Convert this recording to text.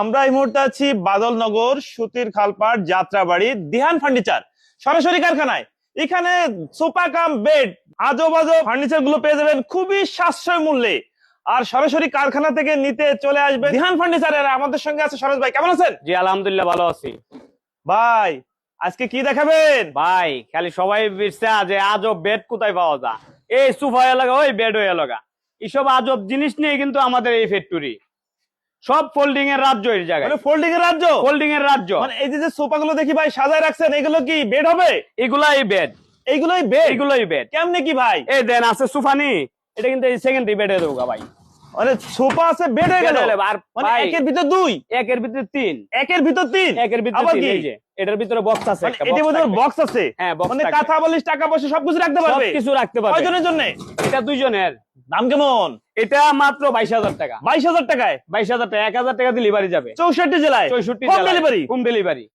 আমরা এই মুহূর্তে আছি বাদলনগর সুতির খালপাড় যাত্রাবাড়ি দিহান ফার্নিচার সরাসরি কারখানায়। এখানে সোফা কাম বেড আজব আজব ফার্নিচার গুলো পেয়ে যাবেন খুবই সাশ্রয় মূল্যে। আর সরাসরি কারখানা থেকে নিতে চলে আসবে দিহান ফার্নিচারের। আমাদের সঙ্গে আছে সরোজ ভাই, কেমন আছেন? জি আলহামদুলিল্লাহ ভালো আছি ভাই। আজকে কি দেখাবেন ভাই? খালি সবাই বুঝছে যে আজব বেড কোথায় পাওয়া যায়, এই সোফা এলাকা ওই বেড ওই এলাকা, এইসব আজব জিনিস নিয়ে কিন্তু আমাদের এই ফ্যাক্টরি। সব ফোল্ডিং এর রাজ্য এই জায়গায়, মানে ফোল্ডিং এর রাজ্য। ফোল্ডিং এর রাজ্য। মানে এই যে সোফা গুলো দেখি ভাই সাজায় রাখছেন, এগুলো কি বেড হবে? এগুলাই বেড, এইগুলোই বেড? এগুলোই বেড। কেমনে কি ভাই? এই দেন আছে সোফা নি, এটা কিন্তু এই সেকেন্ডারি বেডে দেবো ভাই। মানে সোফা আছে বেড হয়ে গেল। আর মানে ভাই, একের ভিতর দুই, একের ভিতরে তিন, একের ভিতর তিন, একের ভিতরে আবার তিন। কি? এই যে এটার ভিতরে বক্স আছে, মানে একটা এটার box ভিতরে থাকবে। বক্স আছে। হ্যাঁ, box মানে থাকবে। কাঁথা বালিশ টাকা পয়সা সবকিছু রাখতে পারবে। সবকিছু রাখতে পারবে। কয়জনের জন্য? এটা দুইজনের। দাম কেমন? এটা মাত্র 22,000 টাকা। 22,000 টাকায় 22,000 টাকা, 1,000 টাকা ডেলিভারি যাবে 64 জেলায়। 64 হোম ডেলিভারি। Home delivery.